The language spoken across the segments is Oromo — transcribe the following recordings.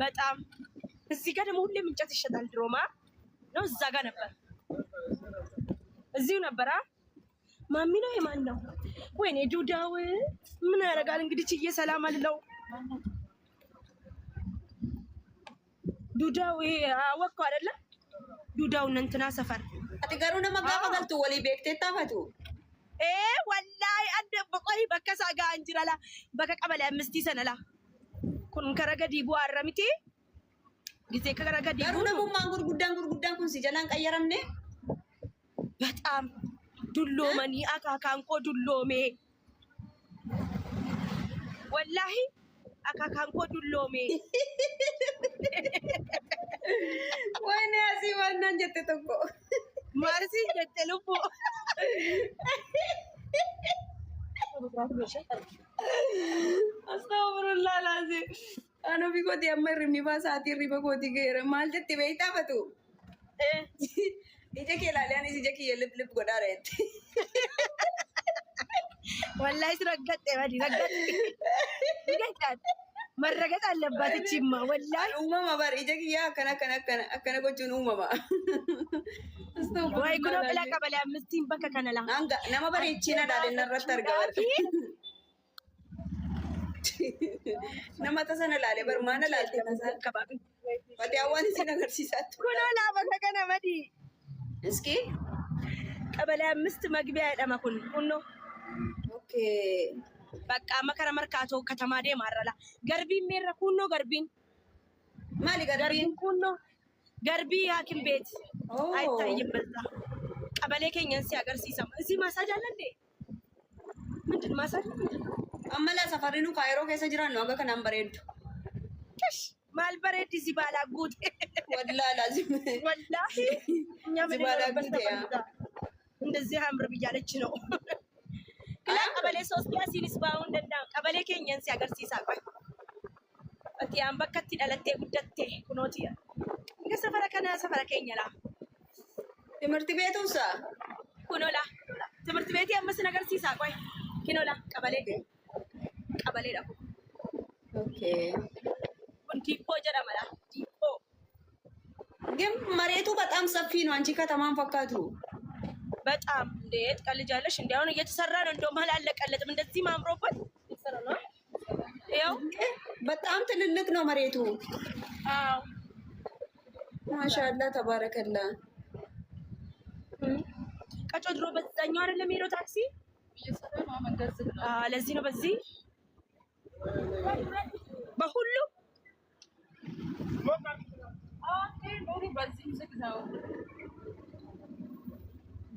በጣም እዚህ ጋር ደግሞ ሁሌም እንጨት ይሸጣል። ድሮማ ነው እዛ ጋር ነበር፣ እዚሁ ነበር። ማሚ ነው የማን ነው? ወይኔ ዱዳው ምን ያደርጋል እንግዲህ ችዬ ሰላም አለው ዱዳው አወቀው አይደለ? ዱዳው እንትና ሰፈር አትገሩ ነመጋፋ ገልቱ ወሊ ቤክቴ ታፈቱ ወላሂ አደ በቆይ በከሳ ጋር እንጅራላ በከቀበለ አምስቲ ሰነላ ኩን ከረገዲ ቡ አረሚቲ ጊዜ ከረገዲ ገሩ ነሙ ማንጉር ጉዳን ኩን ሲጀላን ቀየረምኔ በጣም ዱሎ መኒ አካካንኮ ዱሎሜ ወላሂ አካካንኮ ዱሎሜ ወይኔ አሲ ዋናን ጀተ ተቆ ማርሲ ጀተሉቦ አስተውሩላህ ላዚ አኖ ቢጎት ያመር ሚባሳቲ ሪበጎቲ ገረ ማልጀት በይታ ፈቱ ይጀክ ይላል ይጀክ የልብ ጎዳረት ወላሂ ረገጥ ያዲ ረገጥ ይገጫት መረገጥ አለባት እቺማ ወላሂ ኡማማ በር ይጀክ ያ ከነ ጎቹን ኡማማ ወይ ኩኖ ብላ ቀበሌ አምስቲን በከ ከነላ አንጋ ነማ በር ይቺና ዳለ ነረተ አርጋው ነማ ተሰነ ላለ በር ማነ ላልተ ተሰነ ከባቢ ወዲያዋን ሲነገር ሲሳት ኩኖ ላበ ከነ መዲ እስኪ ቀበሌ አምስት መግቢያ ያደማኩን ኩኖ ኦኬ በቃ መከረ መርካቶ ከተማ ደ ማረላ ገርቢ ሜረ ኩኖ ገርቢን ማሊ ገርቢን ኩኖ ገርቢ ሐኪም ቤት አይታይም። በዛ ቀበሌ ከኛን ሲያገር ሲሰማ እዚህ ማሳጅ አለ እንዴ? ምንድን ማሳጅ አመላ ሰፈሪኑ ካይሮ ከሰ ጅራን ነው አገ ከናምበሬድ ከሽ ማልበሬድ ሲባላ ጉድ ወላሂ ላዚም ወላሂ እኛ ምን እንደዚህ አምር ብያለች ነው ቀበሌ 3 ያሲንስ ባው እንደና ቀበሌ ከኛን ሲያገር ሲሳቆይ አቲያን በከት ዳለቴ ጉደቴ ኩኖቲያ እንደ ሰፈራ ከና ሰፈራ ከኛላ ትምህርት ቤቱሳ ኩኖላ ትምህርት ቤት ያመስ ነገር ሲሳቆይ ኩኖላ ቀበሌ ዳኩ ኦኬ ዲፖ ጀራመላ ዲፖ ግን መሬቱ በጣም ሰፊ ነው። አንቺ ከተማን ፈካቱ በጣም እንዴት ቀልጃለሽ? እንዴ አሁን እየተሰራ ነው። እንደውም አላለቀለጥም። እንደዚህ ማምሮበት እየተሰራ ነው። ያው በጣም ትልልቅ ነው መሬቱ። አዎ ማሻአላ ተባረከላ። ቀጮ ድሮ በዛኛው አይደለም የሚሄደው ታክሲ እየሰራ ነው መንገድ ዝግ ነው። ለዚህ ነው በዚህ በሁሉ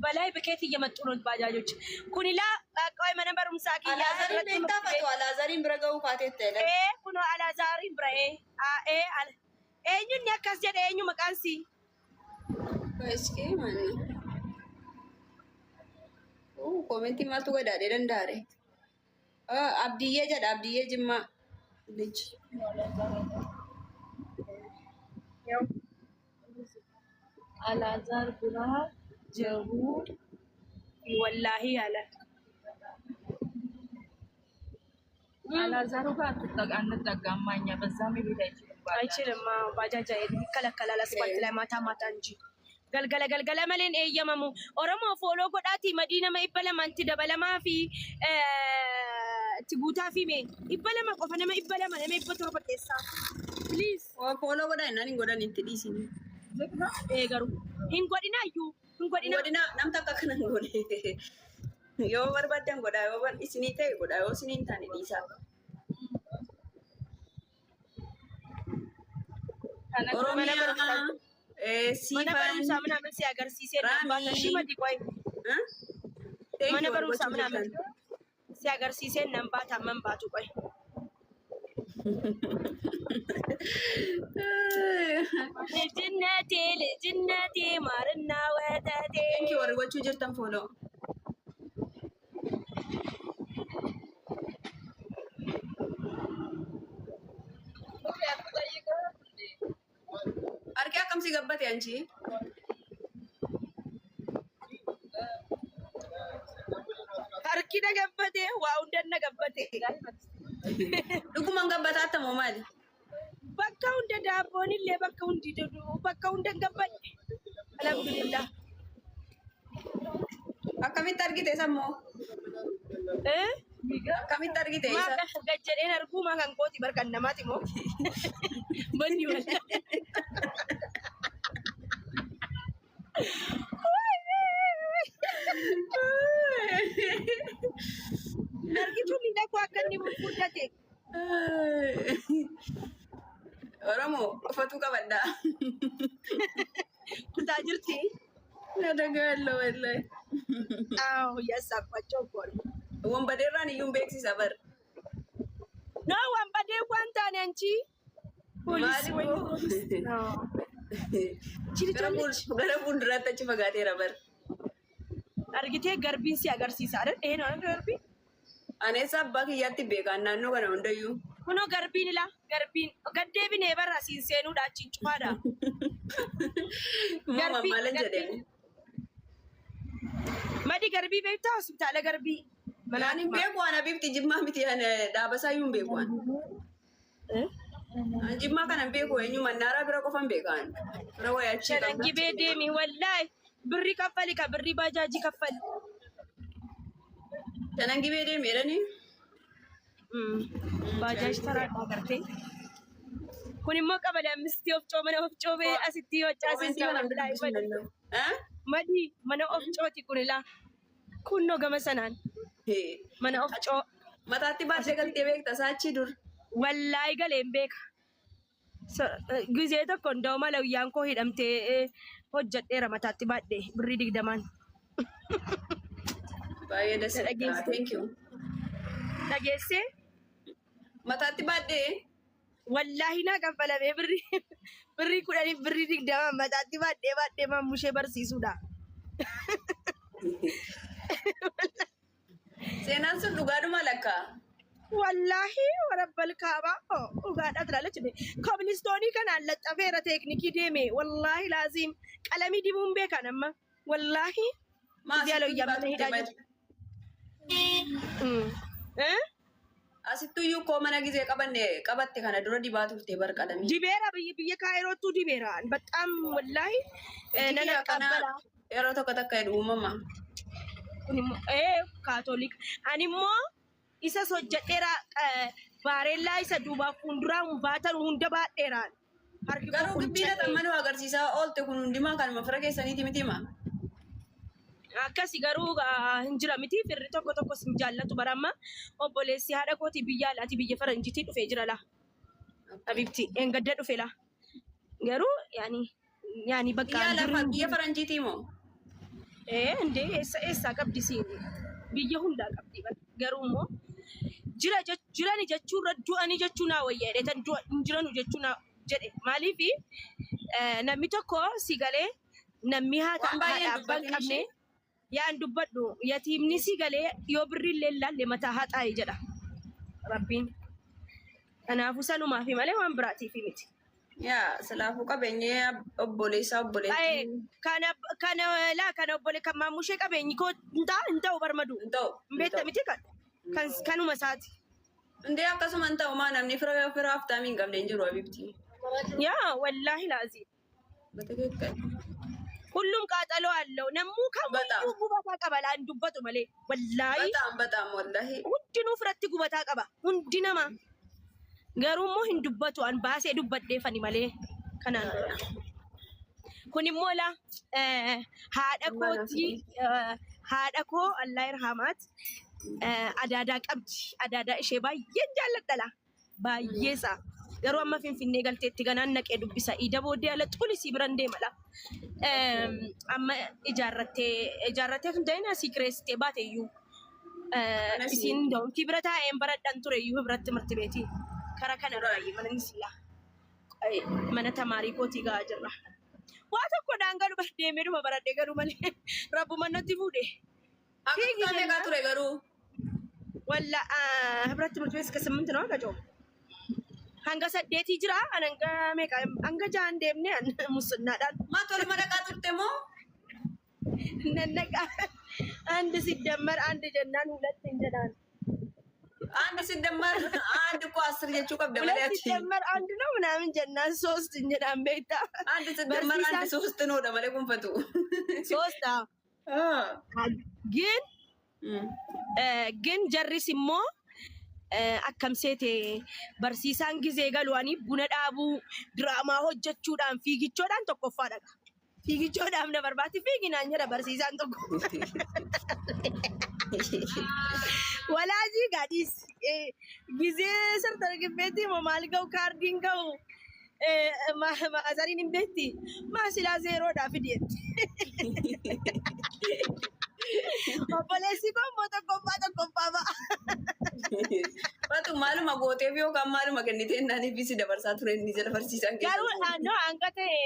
በላይ በከት እየመጡ ነው ባጃጆች ኩኒላ አቃይ መንበሩም ሳቂ ያዘሪን እንታፈቱ አላዛሪን ብረገው ካቴት ተለ ኩኖ አላዛሪን ብራኤ አለ ኤኙን ያካስ ጀደ ኤኙ መቃንሲ እስኪ ማን ኮሜንቲ ማልቱ ወዳደ ደንዳሬ አብዲዬ ጀዳ አብዲዬ ጅማ ልጅ ያው አላዛር ብራ ጀቡ ወላሂ አለ አላዛሩ ጋር አንጠጋማኛ በዛም ቤት አይችልም። ባጃጃ ይከለከላል አስፋልት ላይ ማታ ማታ እንጂ ገልገለ መሌን ኤየመሙ ኦሮሞ ፎሎ ጎዳቲ መዲና ማይበለማ አንti ደበለማ ፊ ትቡታ ፊ ሜ ይበለማ ቆፈነማ ይበለማ ነመ ይበተሮ በቴሳ ፕሊዝ ፎሎ ጎዳ እናኒ ጎዳን እንትዲሲኒ ገሩ hingodina yu hingodina namta kakana ngode yo barbadan goda yo bar isini tay goda yo sini tane disa oromia mana barum samna men si agar si se namba shima di koy mana barum samna men si agar si se namba tamam batu koy لجنتي مارنا وتاتي انكي ورغوچو جرتن فولو اركا كم سي غبت انجي اركي دا غبته واو دن غبته دغ من غبت اتمو مالي bakka hunda daabboon illee bakka hundi bakka hunda gabbadhe. Alhamdulillah. Akkamitti argite sammoo? Akkamitti argite isa? Maa gajjadheen arguu maa kan kooti barkan namaati moo? Banni wala. Argitu ni dakwa akka inni fudhate. Oromoo ufatu qabadda. Kutaa jirti? Na dagaallo wallahi. Yasa kwachoo koon. Wambadeerraan iyyuu beeksisa bar. No, wambadee waan taane anchi. Poliisi Gara fuulduraatti achi fagaateera bar. argitee garbiin si agarsiisa adda dheheen garbii. Aneessa abbaa kiyyaatti beekaan naannoo kana hundayyuu. Kunoo garbiin ila garbiin gaddeebinee barra siin seenuudha achiin cufaadha. Maalan jedheen. Madi garbii beektaa hospitaala garbii. Manaan hin beeku ana bifti jimmaa miti dhaabasaa iyyuu hin beeku ana. Jimmaa kana hin beeku eenyu mannaaraa bira qofan beekaan. Bira wayaachii qabna. Gibee deemi wallaahi birri kaffali ka birri baajaajii kaffali. Tanan gibee deemi jedhanii. Baajaaj taraa agartee. Kun immoo qabale ammistii of coomana of coobee asitti hojjaasitti madi mana of cooti kun ilaa kunnoo gama sanaan mana of coo mataatti baatee galtee beekta saachi dur. Wallaahi galeen beeka. Gizee tokko ndoo mala guyyaan koo hidhamtee hojjadheera mataatti baadhee birrii 20. Baay'ee dasa thank you. Dhageessee? Mataatti baadhee? Wallaahi naa kaffalamee birrii 10 birrii 20 mataatti baadhee mammushee barsiisuudha. Seenaan sun dhugaadhuma lakkaa? Wallaahi warabbal kaabaa dhugaadhaa tiraalee jedhe kobilistoonii kanaan laxxafeera teeknikii deeme wallaahi laaziim qalamii dibuun beekan amma wallaahi diyaalo yamma hidhaa jiru. Asittuyyuu koo mana gizee qabatte kana dura dibaa turte bar qalamii. Dibeera biyya kaayirootu dibeera baxaam wallaahi nana qabbala. Yeroo tokko takka jedhu uumama. Kun immoo kaatolika animmoo isa hojjadheera baarellaa isa duubaa fuulduraan baatan hunda baadheeraan. Garuu gibbiidha tammanuu agarsiisaa oolte kun hundimaa kanuma fira keessaniiti mitima. Akkasi garuu hin jira miti firri tokko sin jaallatu baramma obboleessi haadha kooti biyya alaati biyya faranjiitii dhufee jira la. Abibti engadda dhufe la. Garuu yaani bakka biyya faranjiitii moo? Ndee eessaa qabdi siin biyya hundaa qabdi garuu immoo jirani jechuurra du'anii jechuu naa wayyaa jedhetan hin jiranu jechuu naa jedhe maaliif namni tokko si galee namni haadha abbaan qabne yaan dubbadhu yatiimni si galee yoo birriillee ilaalle mataa haxaa'e jedha rabbiin. Kanaafuu sanumaa fi malee waan biraatiif miti. Yaa silaafuu qabeenyee obboleessaa obboleettii. Kana obbole kan maamushee qabeenyi koo hin ta'u barmadu. Hin beekta miti kanuma isaati. Indee akkasuma hin ta'u maa namni fira haftaamii hin qabne hin jiru abibti. Yaa wallaahi laazii. Hullum qaaxaloo alለው namuu kamiyyuu gubataa qaba laan dubbatu malee wallaahi. Bataam wallaahi. Hundinuu firatti gubataa qaba hundi nama. Garuu immoo hin dubbatu an baasee dubbadheefani malee kanaan dura. Kun immoo la haadha koo Allah irhamaat adaadaa qabdi. Adaadaa ishee baay'een jaalladha baay'eesa. Garuu amma Finfinnee galteetti ganaan naqee dubbisa. Ida booddee ala xulisii biran deemala. Amma ijaarrattee tun ta'in asii kireessitee baate iyyuu. Isiin doontii bira taa'een baradhaan ture iyyuu biratti marti beetii. Kara kana baay'ee mana nisila. Mana tamaarii kootii gahaa jirra. Waa tokko daangaa deemee dhuma baradhee garuu malee rabbuma natti fuudhe. Akka meeqaa ture garuu? Walla biratti marti beeska 8 noo gajoo. Hanga 8 jira hanga meeqa hanga 6 deemne musunnaadhaan. Maa toluma dhaqaa turte moo? Nannaqaa andi siddamar andi jennaan 2 hin jedhaan. አንድ ሲደመር አንድ እኮ 10 የቹ ቀብደ ሁለት ማለት ሲደመር አንድ ነው ምናምን ጀናን 3 እንጀዳን ቤታ አንድ ሲደመር አንድ 3 ነው ደመለ ኩንፈቱ 3 ግን ግን ጀሪስ ሞ akkam seete barsiisaan gizee galwanii buna dhaabuu diraamaa hojjechuudhaan fiigichoodhaan tokkoffaadha. Fiigichoodhaaf na barbaatti fiiginaan jedha barsiisaan tokko. Walaajii gaadhiis gizee sirta gibbeetti moo maal ga'u kaardiin ga'u maasariin hin beetti maasilaa zeeroodhaa fideetti. Obboleessi kun moo tokkoffaa ba'a. Batu maaluma gooteef yookaan maaluma kennitee naanii fi si dabarsaa ture inni jala barsiisan keessa. Garuu no hanga ta'e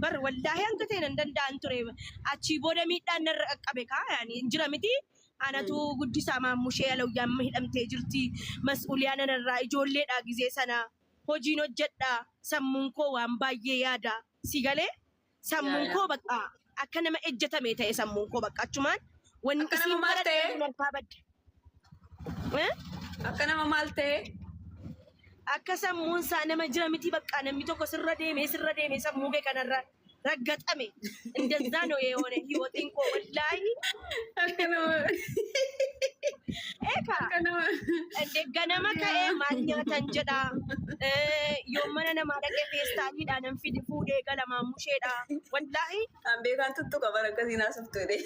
bar wallaahi hanga ta'e nan danda'an ture achii booda miidhaan narra qaqqabe yaani jira miti anatu guddisaa maammushee alawiyaan hidhamtee jirti mas'uuliyaa nanarraa ijoolleedha gizee sana hojiin hojjedha sammuun koo waan baay'ee yaada si galee sammuun koo bakka akka nama ejjetame ta'e sammuun koo bakka achumaan wanni isiin baratee narkaa badde. Akka nama maal ta'e? Akka sammuun isaa nama jira miti bakka namni tokko sirra deemee sammuu kee kanarra raggaxame. እንደዛ ነው የሆነ ህይወቴን እኮ ወላሂ akka nama ኤካ እንደገናማ ከኤ ማኛታን ጀዳ yommana nama dhaqee feestaaniidhaan nan fidi fuudhee galamaa musheedha wallahi an beekan tuttu qaban akkasiin haasoftuudhe.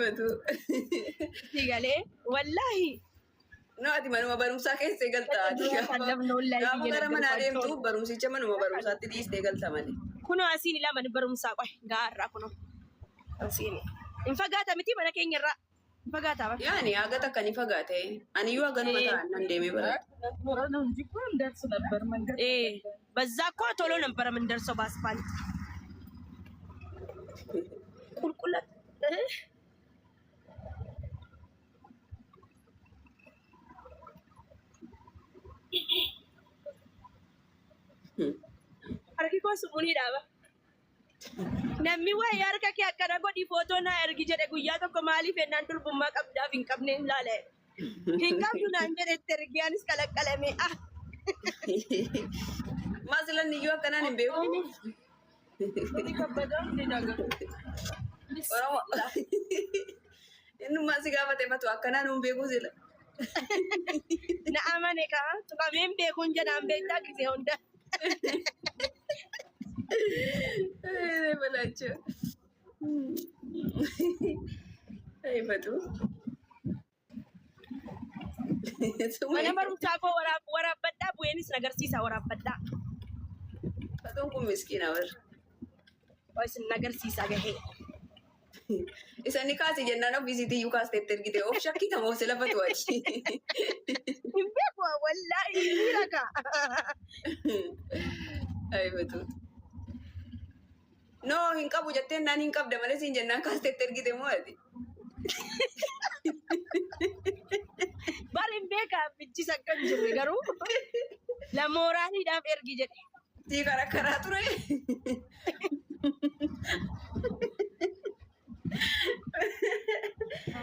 Batu. Sigalee wallahi. No ati manuma barumsaa keessee galtaa. Gaafa gara manaa deemtu barumsicha manuma barumsaatti dhiistee galta malee. Kunoo asiin ilaa mana barumsaa qoy gaarraa kunoo. Asiin. Hin fagaata miti mana keenya irraa. Hin fagaata ba? Yaani haga takka ni fagaate. Ani yoo haganuma ta'an nan deemee barata. በዛ እኮ ቶሎ ነበር የምንደርሰው በአስፋልት ቁልቁለት argi ko sumuni daba namni way harka ke akkana godhi foto na ergi jedhe guyyaa tokko maaliif ennaan durbummaa qabdaaf hin qabne hin laale hin qabdu naan jedhe tergiyaanis qalaqalame Masalan niyo akkanaan hin beeku. Innummaa si gaafatee matu akkanaan hin beeku sila. Na amane ka tuqameen beekuun jedhaan beektaa gisee hunda. Balacha. Aifatu. Mana barumsaa koo waraabadhaa bu'eenis nagarsiisa waraabadhaa. Fatuun kun miskiina warra. Isin nagarsiisa gahee. Isa ni kaasi jennaan ofiisiitii iyyuu kaasteetti ergite of shakkii namoo si lafa tu'achi. Hin beeku wallaahi ni raga. Aifatu. No hin qabu jettee naan hin qabda malee siin jennaan kaasteetti ergite moo ati? Barin beekaa bichis akka hin jirre garuu lamooraaniidhaaf ergi jedhe. Sii karaa ture.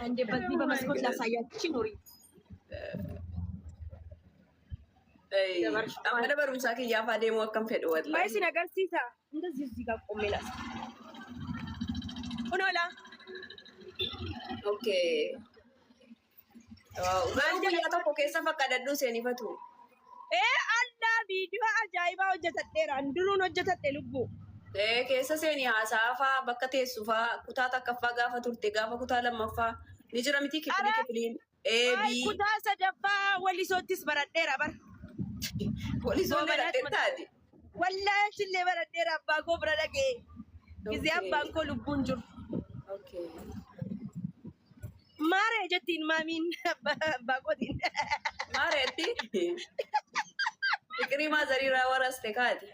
Ande በዚህ በመስኮት ላሳያችሁ ኑሪ። Amma barumsaa kiyyaaf adeemuu akkam fedhu wallahi. Baay'ee sin agarsiisa. እንደዚህ እዚህ ጋር ቆሜ ላስ ሆኖላ Okay. Garuu guyyaa tokko keessa fakkadadhuu seenifatu. Addaa viidiyoo ajaa'ibaa hojjetadheera. Duruun hojjetadhe lubbuu. Keessa seenii haasaafaa bakka teessufaa kutaa takkaffaa gaafa turte gaafa kutaa lammaffaa ni jira miti kifiliin. Kutaa sadaffaa walisoottis baradheera bara. Walisoo baradhee taati. Wallaahi illee baradheera abbaa koo bira dhagee. Gizee abbaan koo lubbuun jiru. Okay. Maare jettiin maamiin abbaa kootiin. Maareetti. Fikirii maazariiraa waraste kaati.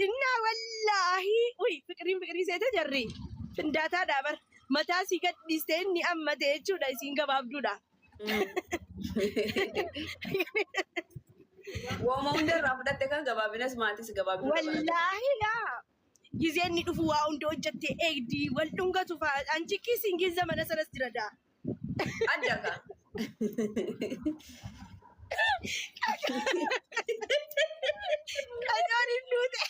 Inna wallaahi fikirii seete jarri findaataa dhaabar mataa si gadhiiste inni ammate jechuudha isiin gabaabduudha. Wooma hundarraa fudhatte kan gabaabinas maatis gabaabduu. Wallaahi yaa Gizeen ni dhufu waa hundi hojjettee eegdi wal dhungatu fa'a. Anchi kiisiin giza mana sanas jira daa. Addaga. Qajoon hin duute.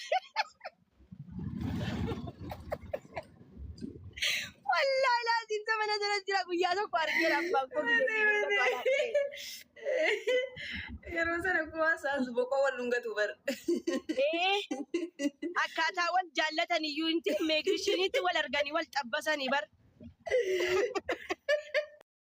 Wallahi laatiin mana sanas jira guyyaa tokko argeera abbaan koo Yeroo sana kuwaa saas boqoo wal dhungatu bar. Akkaataa wal jaallatan iyyuu inti meegirishiniitti wal arganii wal xabbasanii bar.